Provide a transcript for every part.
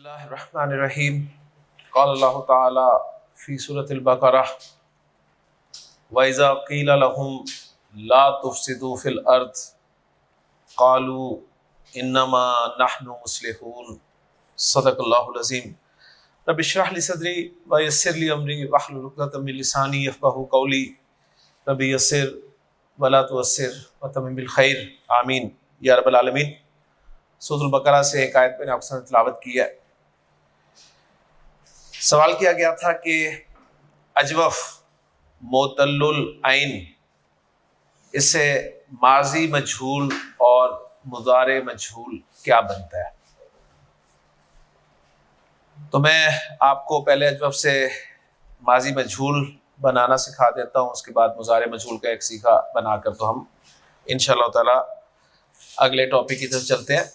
बिस्मिल्लाहिर्रहमानिर्रहीम। क़ाल अल्लाहु तआला फ़ी सूरतिल बक़रा व इज़ा क़ील लहुम ला तुफ़सिदू फ़िल अर्ज़ क़ालू इन्नमा नहनु मुस्लिहून। सदक़ल्लाहुल अज़ीम। रब्बि इश्रह ली सदरी व यस्सिर ली अमरी वहलुल उक़दतम मिन लिसानी यफ़क़हू क़ौली। रब्बि यस्सिर व ला तुअस्सिर व तम्मिम बिल खैर आमीन या रब्बल आलमीन। सूरह बकरा से एक आयत मैंने आपके साथ तिलावत की है। सवाल किया गया था कि अजवफ मोतल्लुल ऐन, इससे माजी मजहूल और मुज़ारे मजहूल क्या बनता है। तो मैं आपको पहले अजवफ से माजी मजहूल बनाना सिखा देता हूँ, उसके बाद मुज़ारे मजहूल का एक सीखा बनाकर तो हम इंशाअल्लाह ताला अगले टॉपिक की तरफ चलते हैं।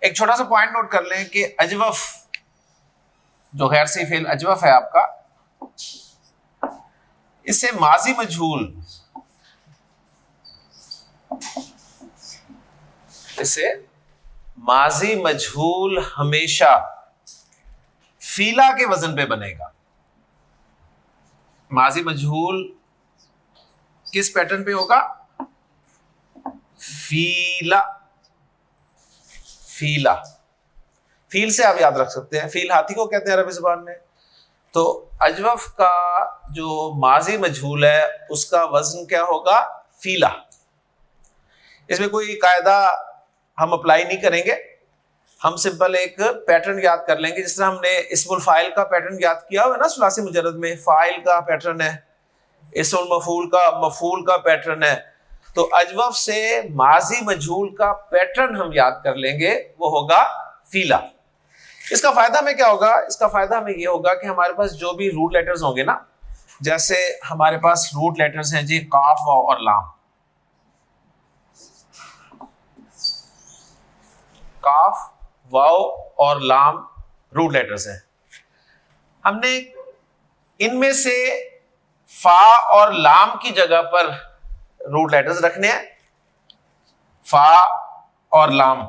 एक छोटा सा पॉइंट नोट कर लें कि अजवफ जो गैर सी फेल अजवफ है आपका, इससे माजी मजहूल, इससे माजी मजहूल हमेशा फीला के वजन पे बनेगा। माजी मजहूल किस पैटर्न पे होगा? फीला। फीला, फील से आप याद रख सकते हैं, फील हाथी को कहते हैं अरबी जुबान में। तो अजवफ का जो माजी मजहूल है उसका वजन क्या होगा? फीला। इसमें कोई कायदा हम अप्लाई नहीं करेंगे, हम सिंपल एक पैटर्न याद कर लेंगे। जिस तरह हमने इस्मुल फाइल का पैटर्न याद किया हुआ है ना, सुलासी मुजर्रद में फाइल का पैटर्न है, इस्मुल मफूल का मफूल का पैटर्न है। तो अजवफ से माजी मजहूल का पैटर्न हम याद कर लेंगे, वो होगा फीला। इसका फायदा हमें क्या होगा? इसका फायदा हमें ये होगा कि हमारे पास जो भी रूट लेटर्स होंगे ना, जैसे हमारे पास रूट लेटर्स हैं जी काफ, वाव और लाम। काफ, वाव और लाम रूट लेटर्स हैं। हमने इनमें से फा और लाम की जगह पर रूट लेटर्स रखने हैं, फा और लाम।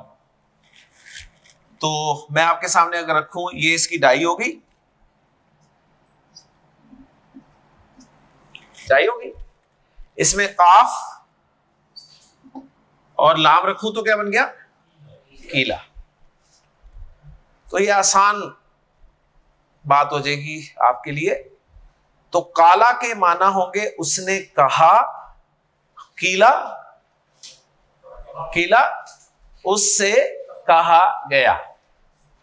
तो मैं आपके सामने अगर रखूं, ये इसकी डाई होगी, डाई होगी। इसमें काफ और लाम रखूं तो क्या बन गया? कीला। तो ये आसान बात हो जाएगी आपके लिए। तो काला के माना होंगे उसने कहा, कीला, कीला उससे कहा गया।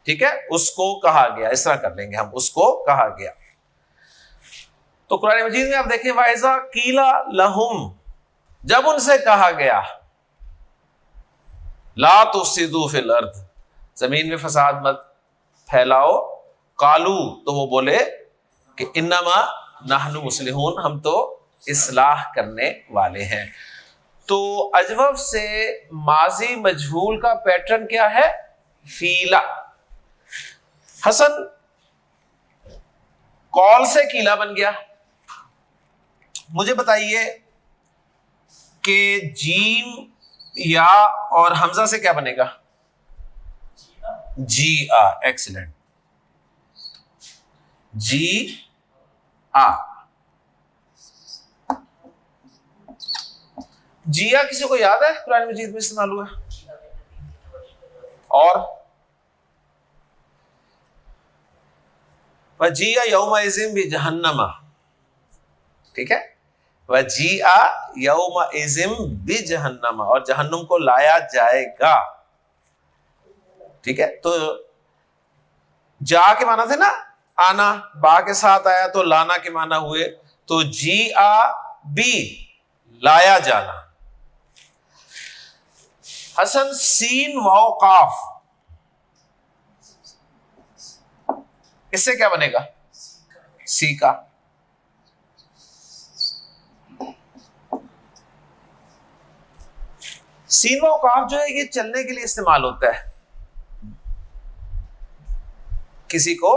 ठीक है, उसको कहा गया, इस तरह कर लेंगे हम, उसको कहा गया। तो कुरान मजीद में आप देखें, वाइजा कीला लहुम, जब उनसे कहा गया ला तुफसिदू फिल अर्द, जमीन में फसाद मत फैलाओ, कालू, तो वो बोले कि इन्नमा नहनु मुस्लिहून, हम तो इस्लाह करने वाले हैं। तो अजवफ से माजी मजहूल का पैटर्न क्या है? फीला। हसन, कॉल से कीला बन गया। मुझे बताइए कि जीम, या और हमजा से क्या बनेगा? जी आ। एक्सीलेंट, जी आ। जिया किसी को याद है कुरान मजीद में इस्तेमाल हुआ? और वजिया यौमइज़िन बि जहन्नमा, ठीक है, वजिया यौमइज़िन बि जहन्नमा, और जहन्नुम को लाया जाएगा। ठीक है, तो जा के माना थे ना, आना, बा के साथ आया तो लाना के माना हुए। तो जी आ बी, लाया जाना। हसन, सीन वाव काफ, इससे क्या बनेगा? सीका। सीन वाव काफ जो है ये चलने के लिए इस्तेमाल होता है, किसी को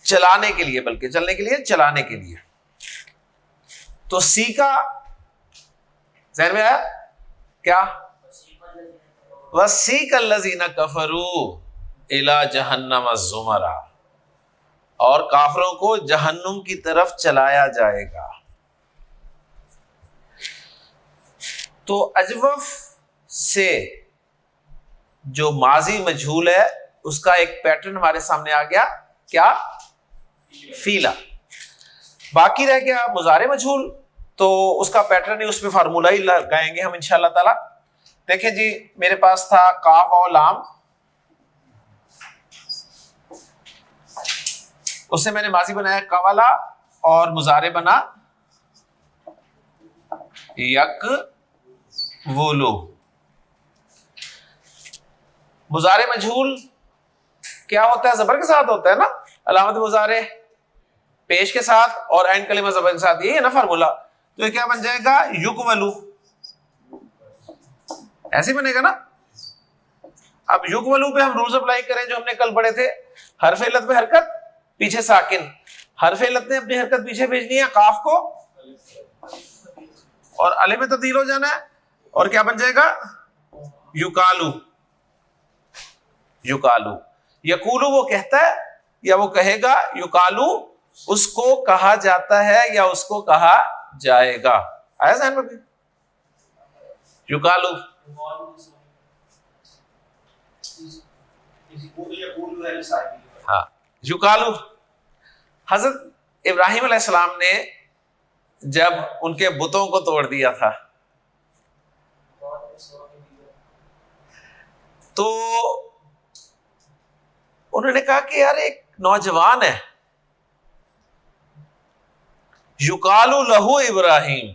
चलाने के लिए, बल्कि चलने के लिए, चलाने के लिए। तो सीका ज़हन में आया क्या? वसीकल्लज़ीना कफरू इला जहन्नम ज़ुमरा, और काफरों को जहन्नुम की तरफ चलाया जाएगा। तो अजवफ से जो माजी मजहूल है उसका एक पैटर्न हमारे सामने आ गया, क्या? फीला। बाकी रह गया मुजारे मजहूल, तो उसका पैटर्न ही, उसमें फार्मूला ही लगाएंगे हम इंशाल्लाह ताला। देखें जी, मेरे पास था काफ और लाम, उससे मैंने माजी बनाया कवाला, और मुजारे बना यक वोलो। मुजारे मजहूल क्या होता है? जबर के साथ होता है ना, अलामत मुजारे पेश के साथ और एंड कलिमा जबर के साथ, यही है ना फार्मूला। तो ये क्या बन जाएगा? युकवलु, ऐसे बनेगा ना। अब युकवलु पे हम रूल्स अप्लाई करें जो हमने कल पढ़े थे। हरफ इल्लत पे हरकत, पीछे साकिन। हरफ इल्लत ने अपनी हरकत पीछे भेजनी है, काफ को, और अलिफ में तब्दील हो जाना है, और क्या बन जाएगा? युकालू। युकालू। यकूलू वो कहता है या वो कहेगा, युकालू उसको कहा जाता है या उसको कहा जाएगा। आया ज़हन में? युकालू। हाँ, युकालू। हजरत इब्राहिम अलैहिस्सलाम ने जब उनके बुतों को तोड़ दिया था, तो उन्होंने कहा कि यार एक नौजवान है, युकालू लहू इब्राहिम।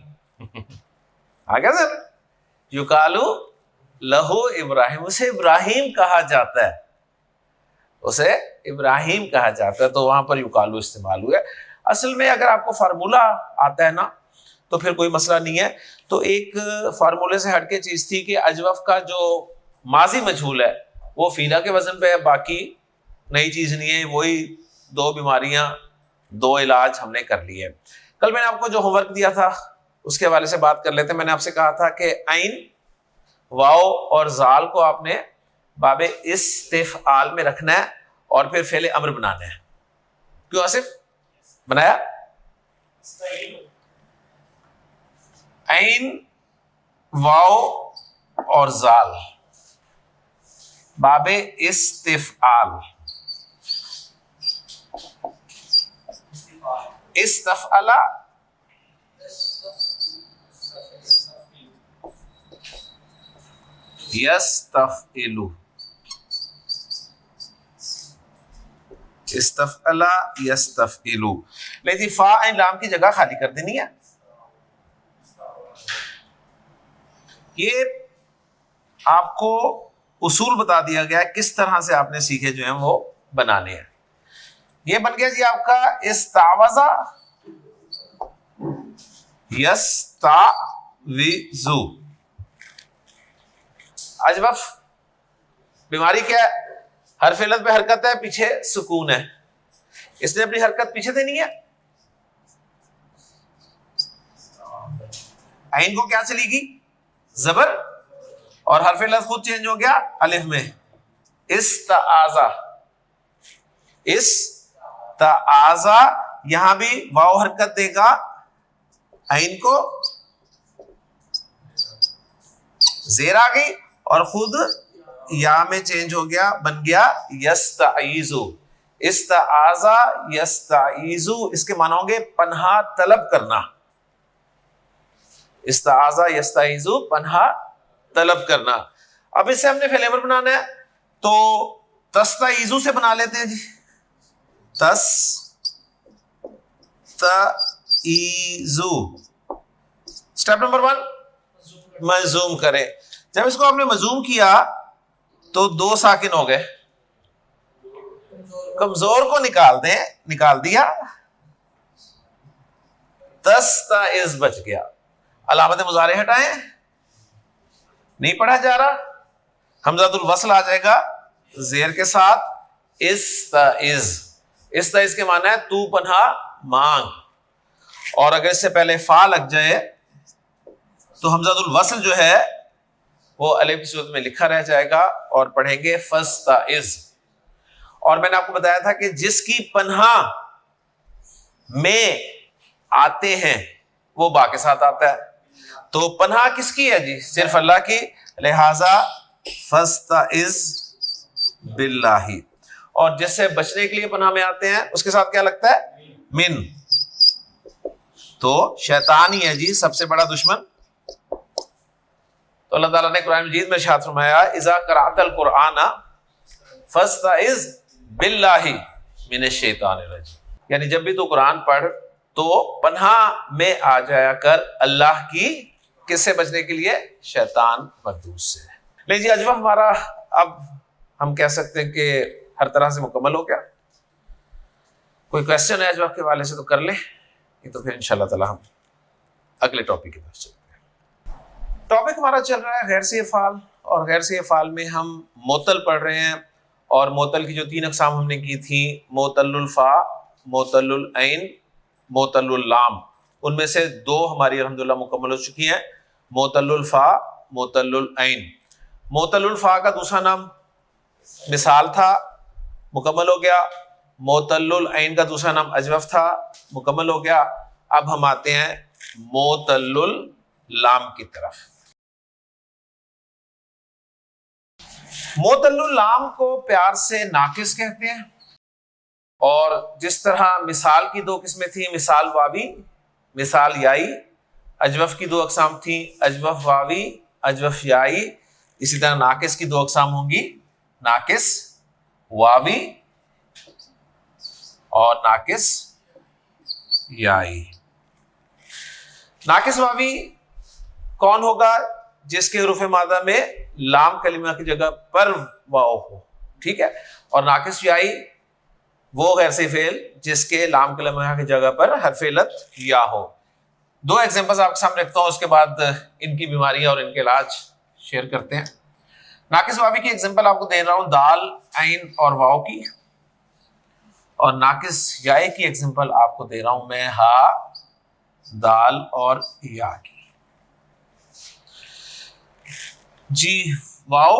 आ गया सर? युकालू लहू इब्राहिम, उसे इब्राहिम कहा जाता है, उसे इब्राहिम कहा जाता है। तो वहां पर युकालू इस्तेमाल हुआ। असल में अगर आपको फार्मूला आता है ना तो फिर कोई मसला नहीं है। तो एक फार्मूले से हटके चीज थी कि अजवफ का जो माजी मजहूल है वो फीला के वजन पे है, बाकी नई चीज नहीं है। वही दो बीमारियां, दो इलाज हमने कर लिए। कल मैंने आपको जो होमवर्क दिया था उसके हवाले से बात कर लेते हैं। मैंने आपसे कहा था कि आइन, वाओ और जाल को आपने बाबे इस्तिफआल में रखना है और फिर फेले अम्र बनाना है। क्यों आसिफ बनाया? आइन, वाओ और जाल बाबे इस्तिफआल। इस्तफअला यस्तफइलु, इस्तफअला यस्तफइलु। लेकिन फा एंड लाम की जगह खाली कर देनी है। ये आपको उसूल बता दिया गया है किस तरह से आपने सीखे जो हैं वो बनाने हैं। ये बन गया जी आपका इस्तावजा यस्ताविजु। अजवफ बीमारी क्या है? हरफ इल्लत पे हरकत है, पीछे सुकून है, इसने अपनी हरकत पीछे देनी है। आइन को क्या चलेगी? जबर, और हरफ इल्लत खुद चेंज हो गया अलिफ में। इस्ताआजा, इस्ताआजा। यहां भी वाव हरकत देगा, आइन को जेर आ गई और खुद या में चेंज हो गया, बन गया यस्ताइजु। इस्ताआजा यस्ताइजु, इसके माना होंगे पन्हा तलब करना। इस्ताआजा यस्ताइजु, पन्हा तलब करना। अब इससे हमने फेल अमर बनाना है, तो तस्ताइजु से बना लेते हैं जी। तस्ताइजु। स्टेप नंबर 1, मजूम करें। जब इसको आपने मजूम किया तो दो साकिन हो गए, कमजोर को निकाल दें, निकाल दिया, तस्ताइज बच गया। अलामत मुजारे हटाएं, नहीं पढ़ा जा रहा, हमजातुल वस्ल आ जाएगा जेर के साथ। इस्ताइज, इस्ताइज के माना है तू पन्हा मांग, और अगर इससे पहले फा लग जाए तो हमजातुल वस्ल जो है वो अलिफ की सूरत में लिखा रह जाएगा और पढ़ेंगे फस्ताइज। और मैंने आपको बताया था कि जिसकी पनाह में आते हैं वो बा के साथ आता है, तो पनाह किसकी है जी? सिर्फ अल्लाह की, लिहाजा फस्ताइज बिल्लाही। और जिससे बचने के लिए पनाह में आते हैं उसके साथ क्या लगता है? मिन। तो शैतान ही है जी सबसे बड़ा दुश्मन। तो अल्लाह ताला ने कुरान मजीद में इरशाद फरमाया, इज़ा क़राअतल कुरआना फस्ताइज बिल्लाही मिनश शैतानिर रजीम, यानी जब भी तू कुरान पढ़ तो पनाह में आ जाया कर अल्लाह की, किससे बचने के लिए? शैतान मरदूस से। ले जी, अजवा हमारा अब हम कह सकते हैं कि हर तरह से मुकम्मल हो गया। कोई क्वेश्चन है अजवा के वाले से तो कर ले, नहीं तो फिर इंशाल्लाह ताला हम अगले टॉपिक की तरफ चलते हैं। टॉपिक हमारा चल रहा है गैर से अफ़ाल, और गैर से अफ़ाल में हम मोतल पढ़ रहे हैं। और मोतल की जो 3 अक़साम हमने की थी, मोतलुल फ़ा, मोतलुल ऐन, मोतलुल लाम, उनमें से 2 हमारी अल्हम्दुलिल्लाह मुकम्मल हो चुकी हैं, मोतलुल फ़ा, मोतलुल ऐन। मोतलुल फ़ा का दूसरा नाम मिसाल था, मुकम्मल हो गया। मोतलुल ऐन का दूसरा नाम अजवफ था, मुकम्मल हो गया। अब हम आते हैं मोतलुल लाम की तरफ। मोतलुल लाम को प्यार से नाकिस कहते हैं। और जिस तरह मिसाल की 2 किस्में थी, मिसाल वावी, मिसाल याई, अजवफ की 2 अक़साम थी, अजवफ वावी, अजवफ याई, इसी तरह नाकिस की 2 अक़साम होंगी, नाकिस वावी और नाकिस याई। नाकिस वावी कौन होगा? जिसके हरूफ मादा में लाम कलिमा की जगह पर वाव हो, ठीक है। और नाकिस याई वो गैर से फेल जिसके लाम कलिमा की जगह पर हर्फ इल्लत या हो। 2 एग्जांपल्स आपके सामने रखता हूं, उसके बाद इनकी बीमारियां और इनके इलाज शेयर करते हैं। नाकिस वावी की एग्जांपल आपको दे रहा हूं, दाल, ऐन और वाव की। और नाकिस याई की एग्जांपल आपको दे रहा हूं मैं हा, दाल और या की। जी, वाव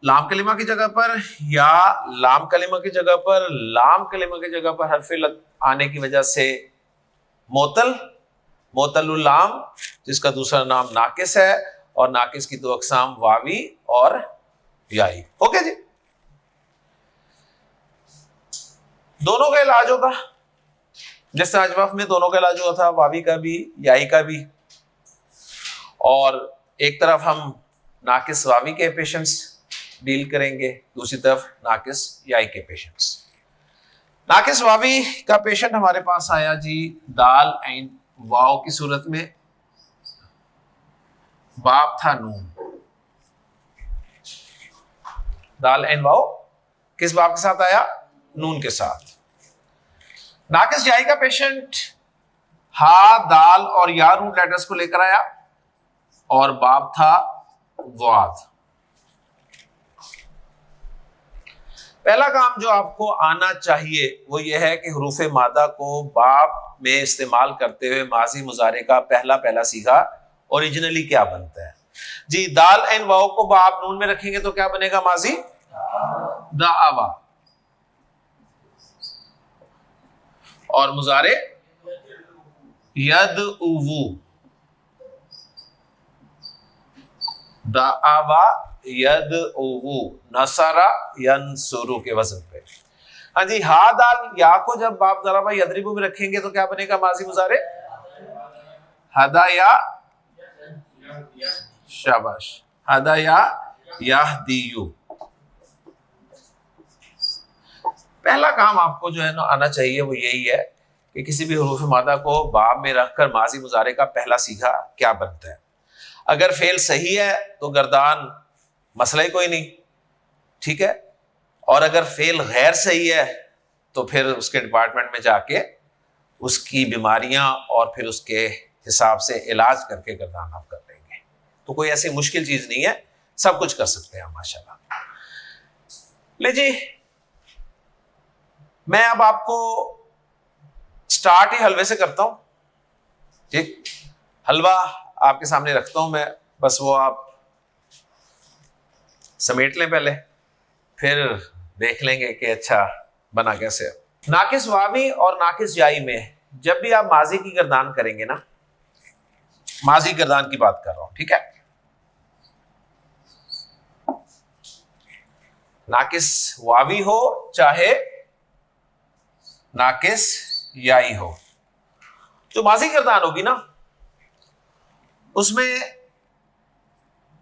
लाम कलिमा की जगह पर, या लाम कलिमा की जगह पर, लाम कलिमा की जगह पर हर्फ इल्लत आने की वजह से मोतल, मोतलुल लाम, जिसका दूसरा नाम नाकिस है। और नाकिस की 2 अक़साम वावी और याई। ओके जी, दोनों का इलाज होगा, जैसे अजवाफ में दोनों का इलाज हुआ था, वावी का भी, याई का भी। और एक तरफ हम नाकिस वावी के पेशेंट्स डील करेंगे, दूसरी तरफ नाकिस याई के पेशेंट्स। नाकिस वावी का पेशेंट हमारे पास आया जी, दाल ऐन वाव की सूरत में, बाप था नून। दाल ऐन वाव किस बाप के साथ आया? नून के साथ। नाकिस याई का पेशेंट हा, दाल और या रूट लेटर्स को लेकर आया और बाप था वाद। पहला काम जो आपको आना चाहिए वो ये है कि हरूफ मादा को बाप में इस्तेमाल करते हुए माजी मुजारे का पहला सीगा ओरिजिनली क्या बनता है जी। दाल एंड वाव को बाप नून में रखेंगे तो क्या बनेगा? माजी दावा। और मुजारे यद उवू, दावा यद उवू, नसरा यनसुरु के वजन पे। हाँ जी, हा दाल या को जब बाप दराबा यदरिबू में रखेंगे तो क्या बनेगा? माजी मुजारे हदाया, शाबाश, हदाया याहदियु। पहला काम आपको जो है ना आना चाहिए वो यही है कि किसी भी हरूफ मादा को बाब में रखकर माजी मुजारे का पहला सीगा क्या बनता है। अगर फेल सही है तो गर्दान, मसला ही कोई नहीं, ठीक है। और अगर फेल गैर सही है तो फिर उसके डिपार्टमेंट में जाके उसकी बीमारियां और फिर उसके हिसाब से इलाज करके गर्दान आप कर लेंगे। तो कोई ऐसी मुश्किल चीज नहीं है, सब कुछ कर सकते हैं माशाल्लाह। ले जी, मैं अब आपको स्टार्ट ही हलवे से करता हूं, ठीक। हलवा आपके सामने रखता हूं मैं, बस वो आप समेट लें पहले, फिर देख लेंगे कि अच्छा बना कैसे है। नाकिस वावी और नाकिस याई में जब भी आप माजी की गर्दान करेंगे ना, माजी गर्दान की बात कर रहा हूं, ठीक है, नाकिस वावी हो चाहे नाकिस याई हो, जो माजी गर्दान होगी ना उसमें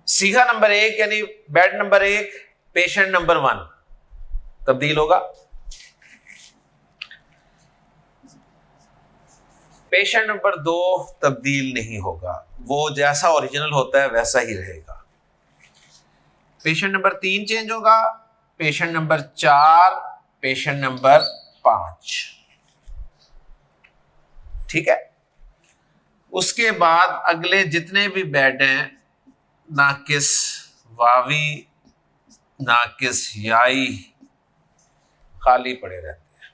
सीगा नंबर 1 यानी बेड नंबर 1 पेशेंट नंबर 1 तब्दील होगा, पेशेंट नंबर 2 तब्दील नहीं होगा, वो जैसा ओरिजिनल होता है वैसा ही रहेगा। पेशेंट नंबर 3 चेंज होगा, पेशेंट नंबर 4, पेशेंट नंबर 5, ठीक है। उसके बाद अगले जितने भी बेड हैं नाकिस वावी नाकिस याई खाली पड़े रहते हैं,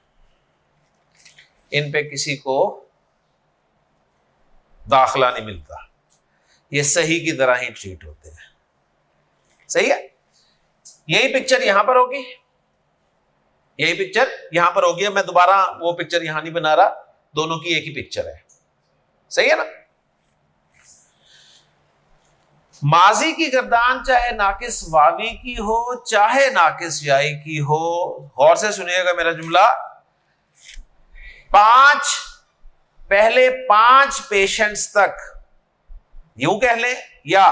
इन पे किसी को दाखला नहीं मिलता, ये सही की तरह ही ट्रीट होते हैं। सही है, यही पिक्चर यहां पर होगी, यही पिक्चर यहां पर होगी। मैं दोबारा वो पिक्चर यहां नहीं बना रहा, दोनों की एक ही पिक्चर है। सही है ना। माजी की गर्दान चाहे नाकिस वावी की हो चाहे नाकिस याई की हो, गौर से सुनिएगा मेरा जुमला, पहले 5 पेशेंट्स तक यूं कह लें, या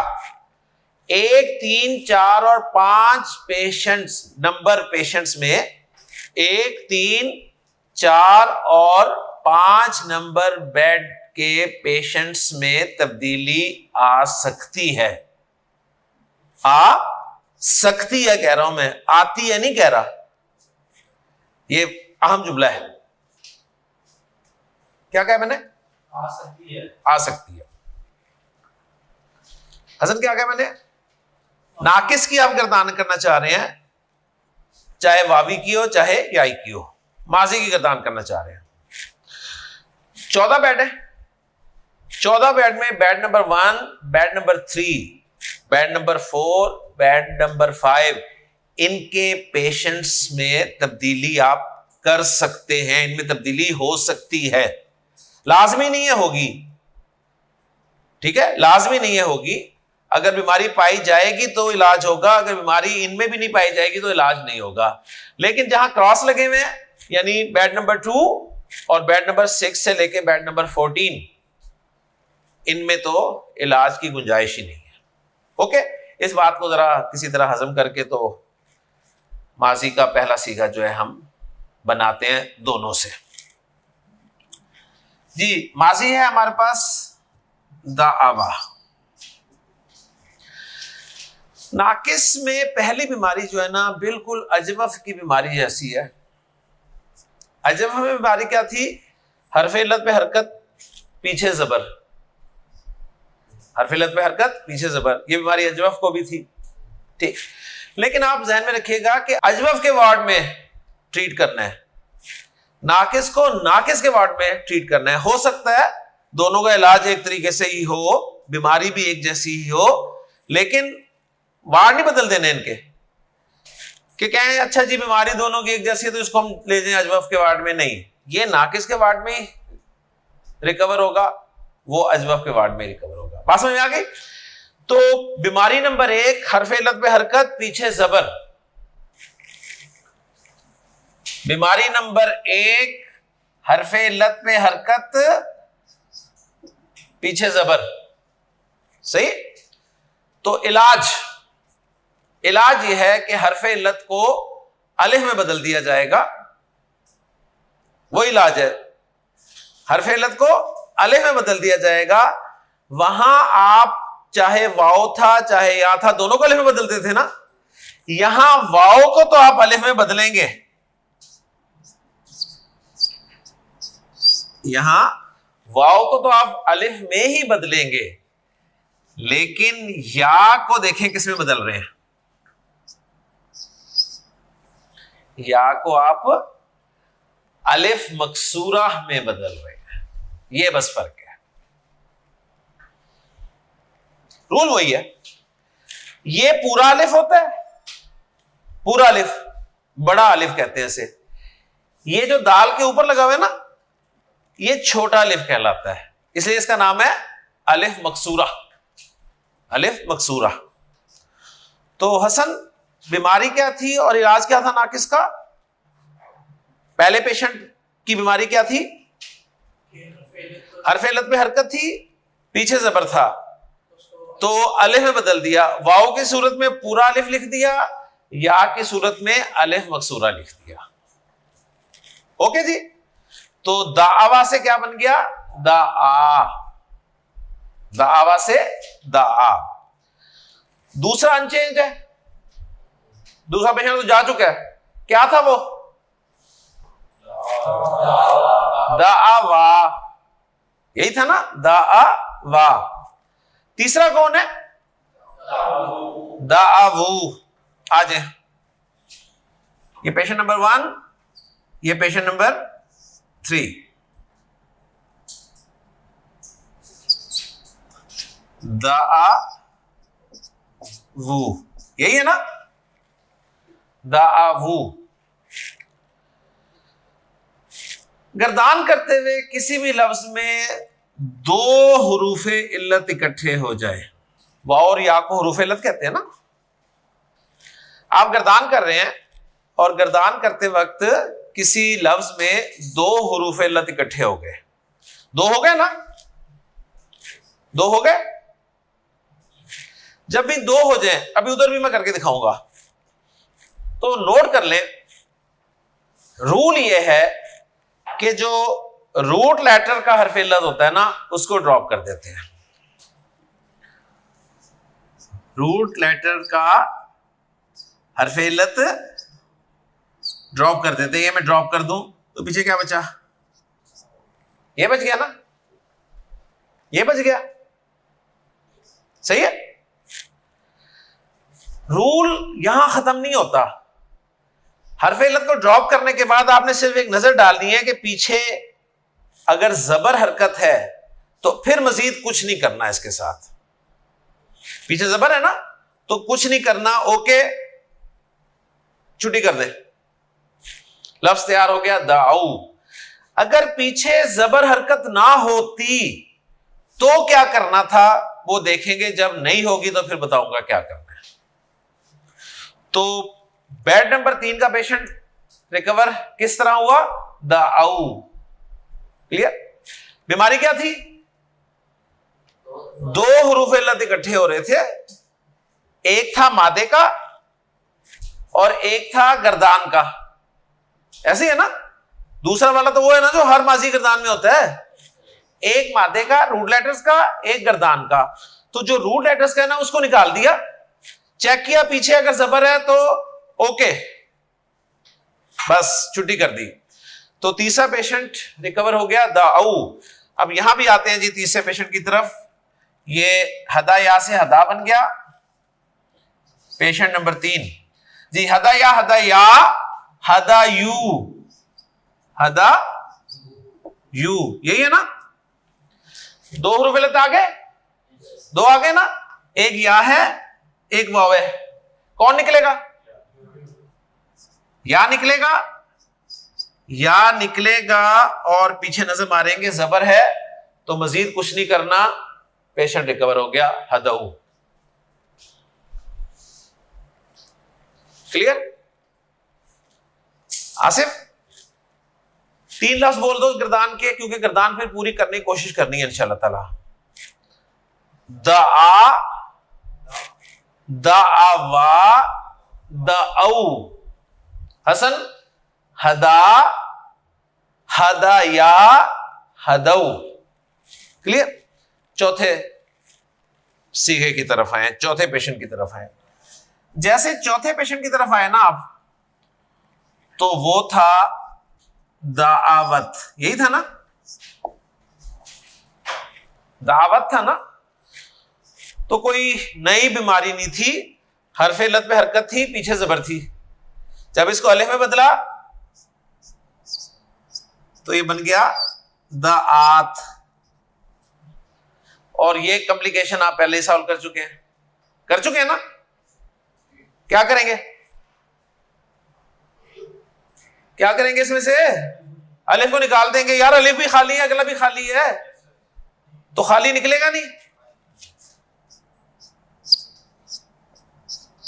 1, 3, 4 और 5 पेशेंट्स नंबर पेशेंट्स में 1, 3, 4 और 5 नंबर बेड के पेशेंट्स में तब्दीली आ सकती है। आ सकती है कह रहा हूं मैं, आती है नहीं कह रहा, ये अहम जुमला है। क्या कहा मैंने? आ सकती है, आ सकती है। हसन क्या कहा मैंने? नाकिस की आप गर्दान करना चाह रहे हैं, चाहे वावी की हो चाहे याई की हो, माजी की गर्दान करना चाह रहे हैं। 14 बेड है, 14 बेड में bed number 1, bed number 3, bed number 4, bed number 5, इनके पेशेंट्स में तब्दीली आप कर सकते हैं, इनमें तब्दीली हो सकती है, लाजमी नहीं है होगी, ठीक है, लाजमी नहीं है होगी। अगर बीमारी पाई जाएगी तो इलाज होगा, अगर बीमारी इनमें भी नहीं पाई जाएगी तो इलाज नहीं होगा। लेकिन जहां क्रॉस लगे हुए हैं, यानी बेड नंबर 2 और बेड नंबर 6 से लेके बेड नंबर 14, इनमें तो इलाज की गुंजाइश ही नहीं है। ओके, इस बात को जरा किसी तरह हजम करके तो माजी का पहला सीगा जो है हम बनाते हैं दोनों से। जी, माजी है हमारे पास दाआवा। नाकिस में पहली बीमारी जो है ना बिल्कुल अजवफ की बीमारी जैसी है। अजवफ में बीमारी क्या थी? हरफ इल्लत पे हरकत पीछे जबर, हरफ इल्लत पे हरकत पीछे जबर, ये बीमारी अजवफ को भी थी, ठीक। लेकिन आप ध्यान में रखिएगा कि अजवफ के वार्ड में ट्रीट करना है, नाकिस को नाकिस के वार्ड में ट्रीट करना है। हो सकता है दोनों का इलाज एक तरीके से ही हो, बीमारी भी एक जैसी ही हो, लेकिन वार्ड नहीं बदल देने इनके कि कहें अच्छा जी बीमारी दोनों की एक जैसी है तो इसको हम ले जाएं अजवफ के वार्ड में। नहीं, ये नाकिस के वार्ड में रिकवर होगा, वो अजवफ के वार्ड में रिकवर होगा। बात समझ में आ गई? तो बीमारी नंबर 1 हरफ इल्लत पे हरकत पीछे जबर, बीमारी नंबर 1 हरफ इल्लत पे हरकत पीछे जबर, सही। तो इलाज यह है कि हरफ इल्लत को अलिफ में बदल दिया जाएगा, वो इलाज है। हरफ इल्लत को अलिफ में बदल दिया जाएगा। वहां आप चाहे वाओ था चाहे या था, दोनों को अलिफ में बदलते थे ना, यहां वाओ को तो आप अलिफ में बदलेंगे, यहां वाओ को तो आप अलिफ में ही बदलेंगे, लेकिन या को देखें किस में बदल रहे हैं, या को आप अलिफ मकसूरा में बदल रहे हैं, ये बस फर्क है। रूल वही है, ये पूरा अलिफ होता है पूरा अलिफ, बड़ा अलिफ कहते हैं इसे। ये जो दाल के ऊपर लगा हुआ है ना, ये छोटा अलिफ कहलाता है, इसलिए इसका नाम है अलिफ मकसूरा, अलिफ मकसूरा। तो हसन, बीमारी क्या थी और इलाज क्या था नाकिस का? पहले पेशेंट की बीमारी क्या थी? हरफ इल्लत पे हरकत थी, पीछे जबर था, तो अलिफ में बदल दिया। वाव की सूरत में पूरा अलिफ लिख दिया, या की सूरत में अलिफ मकसूरा लिख दिया। ओके जी। तो दावा से क्या बन गया? दाआ, दावा से दाआ। दूसरा अनचेंज है, दूसरा पेशेंट तो जा चुका है, क्या था वो? दावा, यही था ना, दावा। तीसरा कौन है? दावू। आ जाए, ये पेशेंट नंबर 1, ये पेशेंट नंबर 3। दावू, यही है ना, दावू। गर्दान करते हुए किसी भी लफ्ज में 2 हुरूफे इल्लत इकट्ठे हो जाए, वाव और या को हुरूफे इल्लत कहते हैं ना। आप गर्दान कर रहे हैं और गर्दान करते वक्त किसी लफ्ज में 2 हुरूफे इल्लत इकट्ठे हो गए, 2 हो गए ना, 2 हो गए। जब भी 2 हो जाए, अभी उधर भी मैं करके दिखाऊंगा, तो नोट कर लें, रूल यह है कि जो रूट लेटर का हर्फ इल्लत होता है ना, उसको ड्रॉप कर देते हैं। रूट लेटर का हर्फ इल्लत ड्रॉप कर देते हैं। ये मैं ड्रॉप कर दूं तो पीछे क्या बचा? ये बच गया ना, ये बच गया, सही है। रूल यहां खत्म नहीं होता। हर्फ इल्लत को ड्रॉप करने के बाद आपने सिर्फ एक नजर डालनी है कि पीछे अगर जबर हरकत है तो फिर मजीद कुछ नहीं करना इसके साथ। पीछे जबर है ना, तो कुछ नहीं करना, ओके, छुट्टी कर दे, लफ्ज तैयार हो गया, दाऊ। अगर पीछे जबर हरकत ना होती तो क्या करना था वो देखेंगे, जब नहीं होगी तो फिर बताऊंगा क्या करना है। तो बेड नंबर 3 का पेशेंट रिकवर किस तरह हुआ? दाऊ। क्लियर? बीमारी क्या थी? 2 हुरूफ इल्लत इकट्ठे हो रहे थे, एक था मादे का और एक था गर्दान का, ऐसे है ना। दूसरा वाला तो वो है ना जो हर माजी गर्दान में होता है, एक मादे का रूट लेटर्स का, एक गर्दान का। तो जो रूट लेटर्स का है ना उसको निकाल दिया, चेक किया पीछे अगर जबर है तो ओके, बस छुट्टी कर दी। तो तीसरा पेशेंट रिकवर हो गया, दाऊ। अब यहां भी आते हैं जी तीसरे पेशेंट की तरफ। ये हदा या से हदा बन गया, पेशेंट नंबर 3 जी। हदा या, हदा या, हदा यू, हदा यू, यही है ना। 2 हुरूफ इल्लत आ गए, 2 आ गए ना, एक या है एक वाव है, कौन निकलेगा? या निकलेगा, या निकलेगा। और पीछे नजर मारेंगे जबर है तो मजीद कुछ नहीं करना, पेशेंट रिकवर हो गया, हदऊ। क्लियर? आसिफ 3 लफ्ज बोल दो गर्दान के, क्योंकि गर्दान फिर पूरी करने की कोशिश करनी है इंशाल्लाह ताला। दआ, दावा, दाऊ। हसन, हदा, हदाया, हदऊ। क्लियर? चौथे सीखे की तरफ आए, चौथे पेशेंट की तरफ आए। जैसे चौथे पेशेंट की तरफ आए ना आप, तो वो था दावत, यही था ना, दावत था ना। तो कोई नई बीमारी नहीं थी, हरफ इल्लत पे हरकत थी, पीछे जबर थी। जब इसको अलिफ में बदला तो ये बन गया दाआत। और ये कॉम्प्लिकेशन आप पहले ही सॉल्व कर चुके हैं, ना। क्या करेंगे? क्या करेंगे इसमें से? अलिफ को निकाल देंगे। यार अलिफ भी खाली है, अगला भी खाली है, तो खाली निकलेगा नहीं।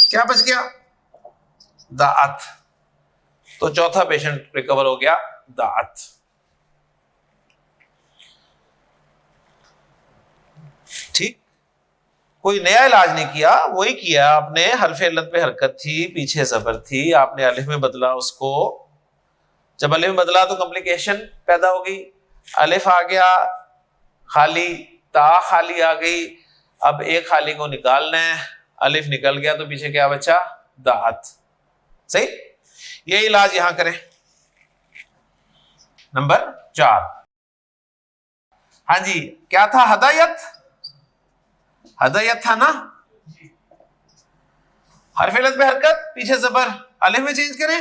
क्या बच गया? दाअत। तो चौथा पेशेंट रिकवर हो गया, दाअत। ठीक, कोई नया इलाज नहीं किया, वही किया आपने। हरफ इल्लत पे हरकत थी, पीछे जबर थी, आपने अलिफ में बदला उसको। जब अलिफ में बदला तो कॉम्प्लिकेशन पैदा हो गई। अलिफ आ गया खाली, ता खाली आ गई। अब एक खाली को निकालना है, अलिफ निकल गया तो पीछे क्या बचा? दाअत। सही, ये इलाज यहां करें। नंबर 4, हाँ जी, क्या था? हदायत, हदायत था ना। हरफ इल्लत पे हरकत, पीछे जबर, अलिफ में चेंज करें।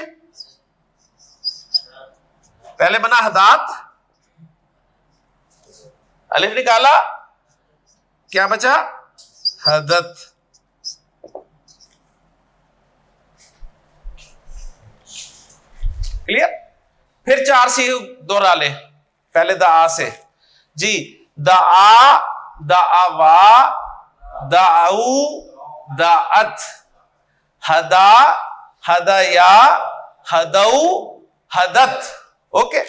पहले बना हदात, अलिफ निकाला, क्या बचा? हदत। क्लियर? फिर 4 सी दोहरा ले, पहले दा से जी। दा, दावा, दाऊ, दाअत, हदा, हदया, हदऊ, हदत। ओके।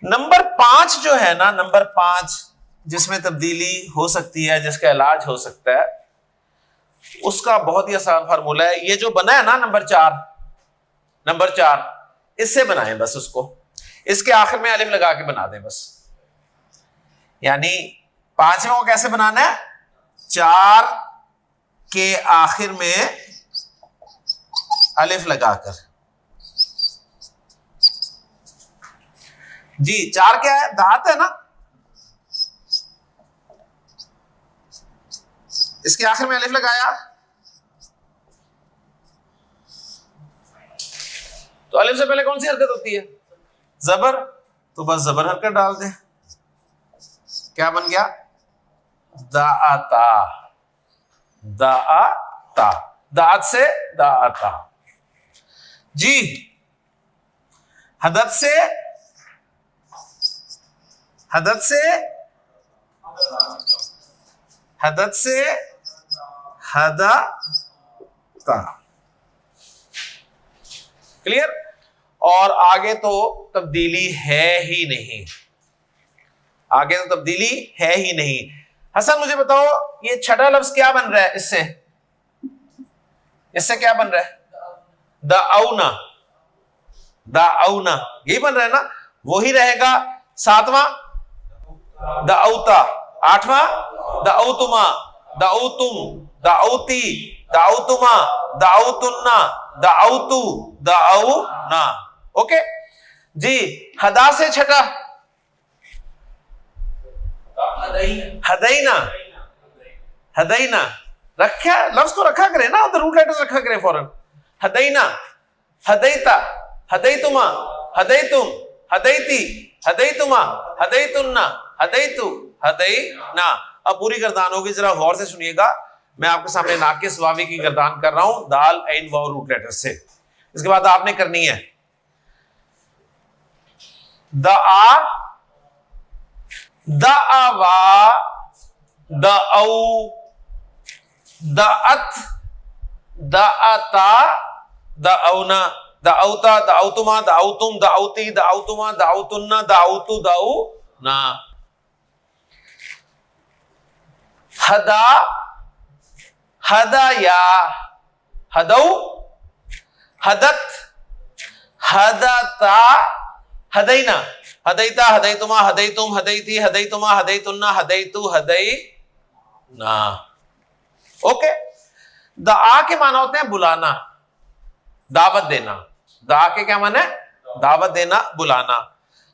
नंबर 5 जो है ना, नंबर 5 जिसमें तब्दीली हो सकती है, जिसका इलाज हो सकता है, उसका बहुत ही आसान फार्मूला है। ये जो बना है ना नंबर 4, नंबर 4, इससे बनाएं बस उसको। इसके आखिर में अलिफ लगा के बना दें बस। यानी 5वें को कैसे बनाना है? 4 के आखिर में अलिफ लगाकर। जी, 4 क्या है? दात है ना। इसके आखिर में अलिफ लगाया तो अलिफ से पहले कौन सी हरकत होती है? जबर। तो बस जबर हरकत डाल दे। क्या बन गया? दाअता, दाअता, दाअत से दाअता। जी, हदत से, हदत से, हदत से हदाता। क्लियर? और आगे तो तब्दीली है ही नहीं, आगे तो तब्दीली है ही नहीं। हसन मुझे बताओ, ये छठा लफ्ज क्या बन रहा है? इससे, इससे क्या बन रहा है? दाउना, दाउना, यही बन रहा है ना। वही रहेगा। 7वां दाउता, 8वां दाउतुमा, दाउतुम, दाउती, दाउतुमा, दाउतुन्ना, दाउतु, दाउना। ओके जी। हदा से छठा हदैना, हदैना। रखा, लफ्ज को रखा करें ना, रूट लेटर्स रखा करें फौरन। हदैना, हदैता, हदैतुमा, हदैतुम, हदैती, हदैतुमा, हदैतुन्ना, हदैतु, हदैना। अब पूरी गर्दान होगी, जरा गौर से सुनिएगा। मैं आपके सामने नाकिस वावी की गर्दान कर रहा हूं, दाल ऐन वाव रूट लेटर से। इसके बाद आपने करनी है दआ, दआवा, दऔ, दअत, दअता, दऔना, दऔता, दऔतुमा, दऔतुम, दऔती, दऔतुमा, दऔतुन्ना, दऔतु, दऔना। हदा, हदाया, हदौ, हदत, हदता, हदैना, हदैता, हदैतुमा, हदैतुम, हदैती, हदैतुमा, हदैतुन्ना, हदैतु, हदैना। ओके। दआ के माना होते हैं बुलाना, दावत देना। दआ के क्या माना है? दावत देना, बुलाना।